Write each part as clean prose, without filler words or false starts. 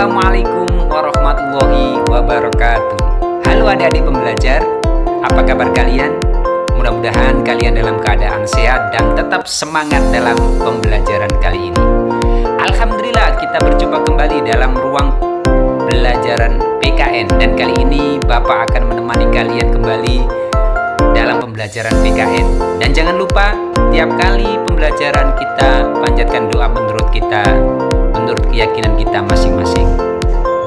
Assalamualaikum warahmatullahi wabarakatuh. Halo adik-adik pembelajar, apa kabar kalian? Mudah-mudahan kalian dalam keadaan sehat dan tetap semangat dalam pembelajaran kali ini. Alhamdulillah, kita berjumpa kembali dalam ruang pelajaran PKN. Dan kali ini Bapak akan menemani kalian kembali dalam pembelajaran PKN. Dan jangan lupa, tiap kali pembelajaran kita panjatkan doa menurut keyakinan kita masing-masing.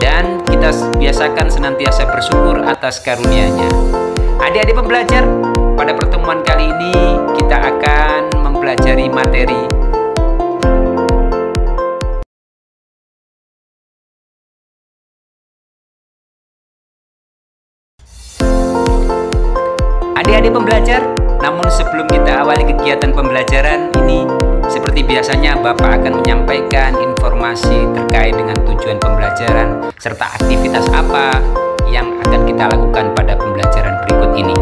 Dan kita biasakan senantiasa bersyukur atas karunia-Nya. Adik-adik pembelajar, pada pertemuan kali ini kita akan mempelajari materi adik-adik pembelajar. Namun sebelum kita awali kegiatan pembelajaran ini, seperti biasanya Bapak akan menyampaikan informasi terkait dengan tujuan pembelajaran serta aktivitas apa yang akan kita lakukan pada pembelajaran berikut ini,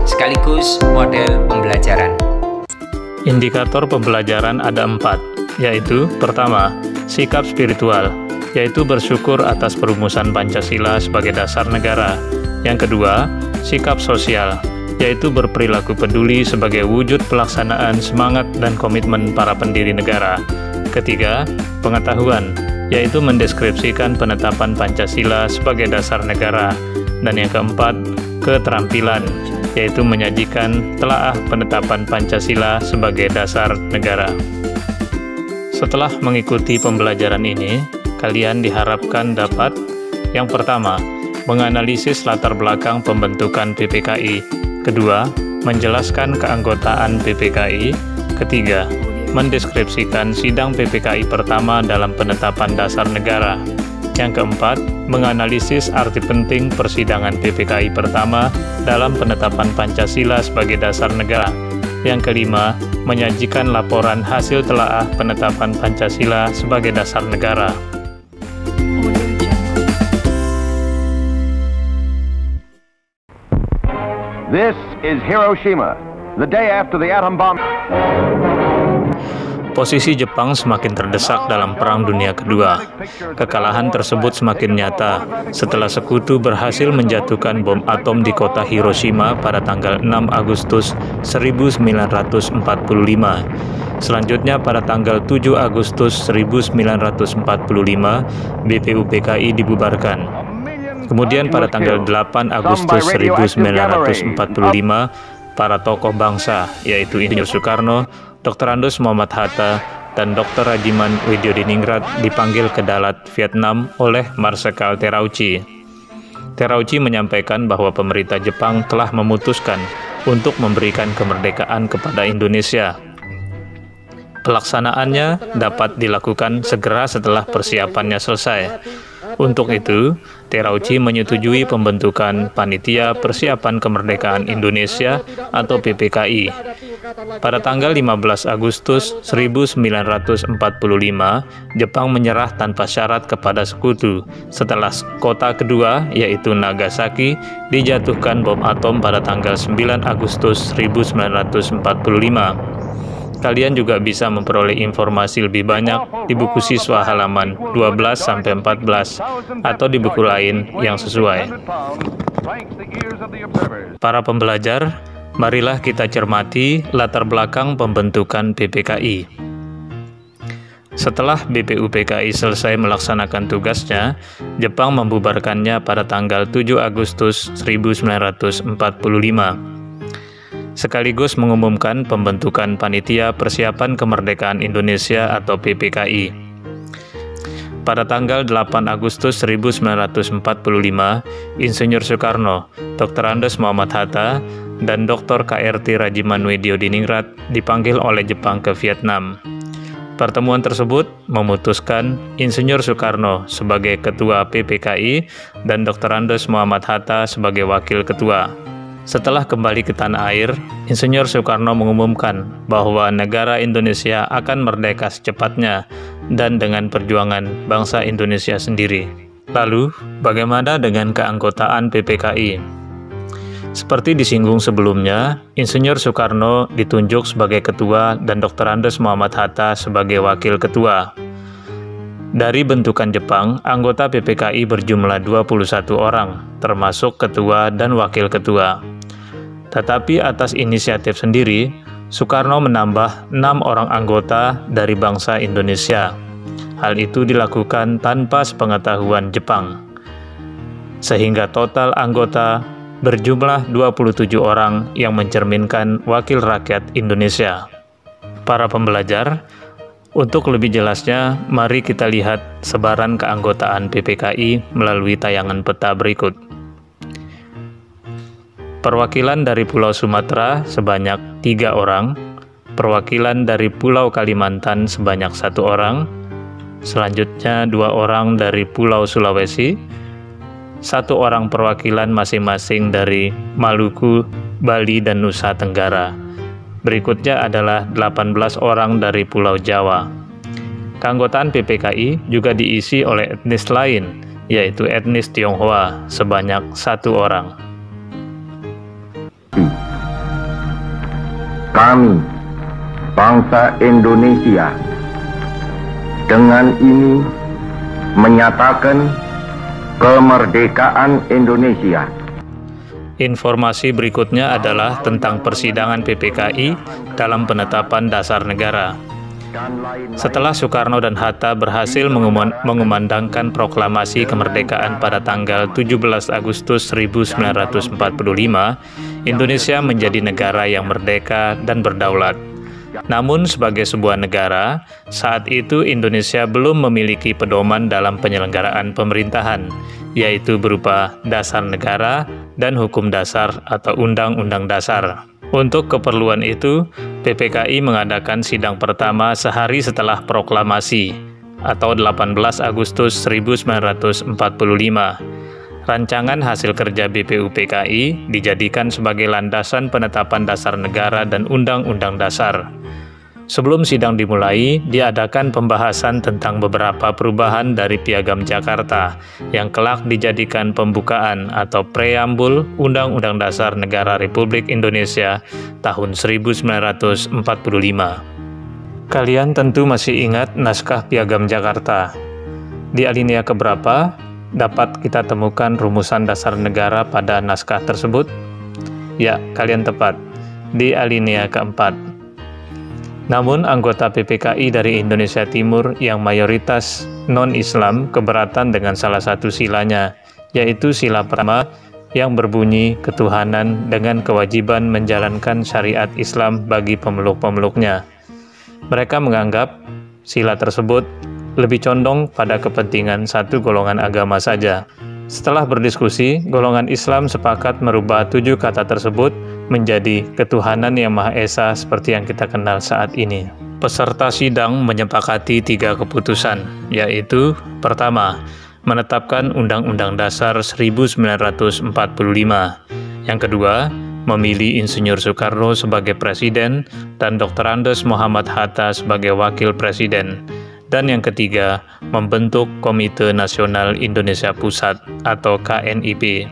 sekaligus model pembelajaran. Indikator pembelajaran ada 4, yaitu pertama, sikap spiritual, yaitu bersyukur atas perumusan Pancasila sebagai dasar negara. Yang kedua, sikap sosial, yaitu berperilaku peduli sebagai wujud pelaksanaan semangat dan komitmen para pendiri negara. Ketiga, pengetahuan, yaitu mendeskripsikan penetapan Pancasila sebagai dasar negara. Dan yang keempat, keterampilan, yaitu menyajikan telaah penetapan Pancasila sebagai dasar negara. Setelah mengikuti pembelajaran ini, kalian diharapkan dapat: yang pertama, menganalisis latar belakang pembentukan PPKI. Kedua, menjelaskan keanggotaan PPKI. Ketiga, mendeskripsikan sidang PPKI pertama dalam penetapan dasar negara. Yang keempat, menganalisis arti penting persidangan PPKI pertama dalam penetapan Pancasila sebagai dasar negara. Yang kelima, menyajikan laporan hasil telaah penetapan Pancasila sebagai dasar negara. This is Hiroshima, the day after the atom bomb. Posisi Jepang semakin terdesak dalam Perang Dunia Kedua. Kekalahan tersebut semakin nyata setelah sekutu berhasil menjatuhkan bom atom di kota Hiroshima pada tanggal 6 Agustus 1945. Selanjutnya pada tanggal 7 Agustus 1945, BPUPKI dibubarkan. Kemudian pada tanggal 8 Agustus 1945, para tokoh bangsa, yaitu Insinyur Soekarno, Dr. Andes Muhammad Hatta, dan Dr. Rajiman Widyodiningrat dipanggil ke Dalat, Vietnam oleh Marsekal Terauchi. Terauchi menyampaikan bahwa pemerintah Jepang telah memutuskan untuk memberikan kemerdekaan kepada Indonesia. Pelaksanaannya dapat dilakukan segera setelah persiapannya selesai. Untuk itu, Terauchi menyetujui pembentukan Panitia Persiapan Kemerdekaan Indonesia atau PPKI. Pada tanggal 15 Agustus 1945, Jepang menyerah tanpa syarat kepada sekutu setelah kota kedua, yaitu Nagasaki, dijatuhkan bom atom pada tanggal 9 Agustus 1945. Kalian juga bisa memperoleh informasi lebih banyak di buku siswa halaman 12-14 atau di buku lain yang sesuai. Para pembelajar, marilah kita cermati latar belakang pembentukan PPKI. Setelah BPUPKI selesai melaksanakan tugasnya, Jepang membubarkannya pada tanggal 7 Agustus 1945. Sekaligus mengumumkan pembentukan Panitia Persiapan Kemerdekaan Indonesia atau PPKI. Pada tanggal 8 Agustus 1945, Insinyur Soekarno, Dr. Andes Muhammad Hatta, dan Dr. KRT Rajiman Widyodiningrat dipanggil oleh Jepang ke Vietnam. Pertemuan tersebut memutuskan Insinyur Soekarno sebagai Ketua PPKI dan Dr. Andes Muhammad Hatta sebagai Wakil Ketua. Setelah kembali ke tanah air, Insinyur Soekarno mengumumkan bahwa negara Indonesia akan merdeka secepatnya dan dengan perjuangan bangsa Indonesia sendiri. Lalu, bagaimana dengan keanggotaan PPKI? Seperti disinggung sebelumnya, Insinyur Soekarno ditunjuk sebagai ketua dan Dr. Andes Muhammad Hatta sebagai wakil ketua. Dari bentukan Jepang, anggota PPKI berjumlah 21 orang, termasuk ketua dan wakil ketua. Tetapi atas inisiatif sendiri, Soekarno menambah 6 orang anggota dari bangsa Indonesia. Hal itu dilakukan tanpa sepengetahuan Jepang, sehingga total anggota berjumlah 27 orang yang mencerminkan wakil rakyat Indonesia. Para pembelajar, untuk lebih jelasnya, mari kita lihat sebaran keanggotaan PPKI melalui tayangan peta berikut. Perwakilan dari Pulau Sumatera sebanyak 3 orang, perwakilan dari Pulau Kalimantan sebanyak 1 orang, selanjutnya 2 orang dari Pulau Sulawesi, 1 orang perwakilan masing-masing dari Maluku, Bali, dan Nusa Tenggara. Berikutnya adalah 18 orang dari Pulau Jawa. Keanggotaan PPKI juga diisi oleh etnis lain, yaitu etnis Tionghoa, sebanyak 1 orang. Kami, bangsa Indonesia, dengan ini menyatakan kemerdekaan Indonesia. Informasi berikutnya adalah tentang persidangan PPKI dalam penetapan dasar negara. Setelah Soekarno dan Hatta berhasil mengumandangkan proklamasi kemerdekaan pada tanggal 17 Agustus 1945, Indonesia menjadi negara yang merdeka dan berdaulat. Namun sebagai sebuah negara, saat itu Indonesia belum memiliki pedoman dalam penyelenggaraan pemerintahan, yaitu berupa dasar negara dan hukum dasar atau Undang-Undang Dasar. Untuk keperluan itu, PPKI mengadakan sidang pertama sehari setelah proklamasi, atau 18 Agustus 1945. Rancangan hasil kerja BPUPKI dijadikan sebagai landasan penetapan dasar negara dan Undang-Undang Dasar. Sebelum sidang dimulai, diadakan pembahasan tentang beberapa perubahan dari Piagam Jakarta yang kelak dijadikan pembukaan atau preambul Undang-Undang Dasar Negara Republik Indonesia tahun 1945. Kalian tentu masih ingat naskah Piagam Jakarta. Di alinea keberapa dapat kita temukan rumusan dasar negara pada naskah tersebut? Ya, kalian tepat, di alinea keempat. Namun, anggota PPKI dari Indonesia Timur yang mayoritas non-Islam keberatan dengan salah satu silanya, yaitu sila pertama yang berbunyi ketuhanan dengan kewajiban menjalankan syariat Islam bagi pemeluk-pemeluknya. Mereka menganggap sila tersebut lebih condong pada kepentingan satu golongan agama saja. Setelah berdiskusi, golongan Islam sepakat merubah 7 kata tersebut menjadi ketuhanan yang Maha Esa seperti yang kita kenal saat ini. Peserta sidang menyepakati 3 keputusan, yaitu pertama, menetapkan Undang-Undang Dasar 1945. Yang kedua, memilih Insinyur Soekarno sebagai Presiden dan Dr. Andes Muhammad Hatta sebagai Wakil Presiden. Dan yang ketiga, membentuk Komite Nasional Indonesia Pusat atau KNIP.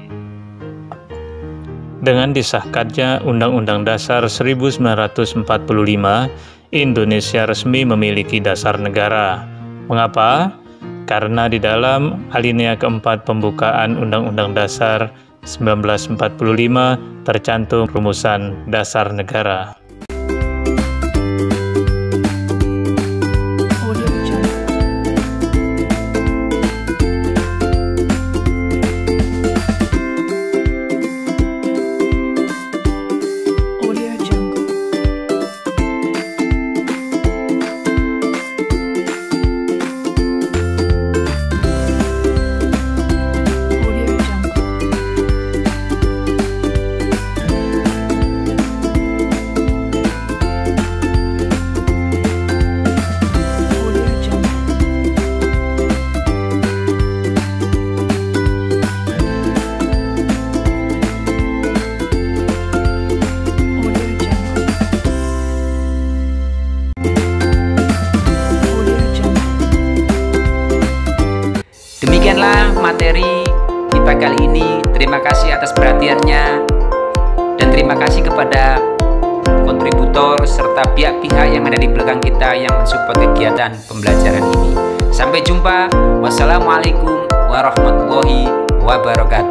Dengan disahkannya Undang-Undang Dasar 1945, Indonesia resmi memiliki dasar negara. Mengapa? Karena di dalam alinea keempat pembukaan Undang-Undang Dasar 1945 tercantum rumusan dasar negara. Demikianlah materi kita kali ini. Terima kasih atas perhatiannya dan terima kasih kepada kontributor serta pihak-pihak yang ada di belakang kita yang mensupport kegiatan pembelajaran ini. Sampai jumpa. Wassalamualaikum warahmatullahi wabarakatuh.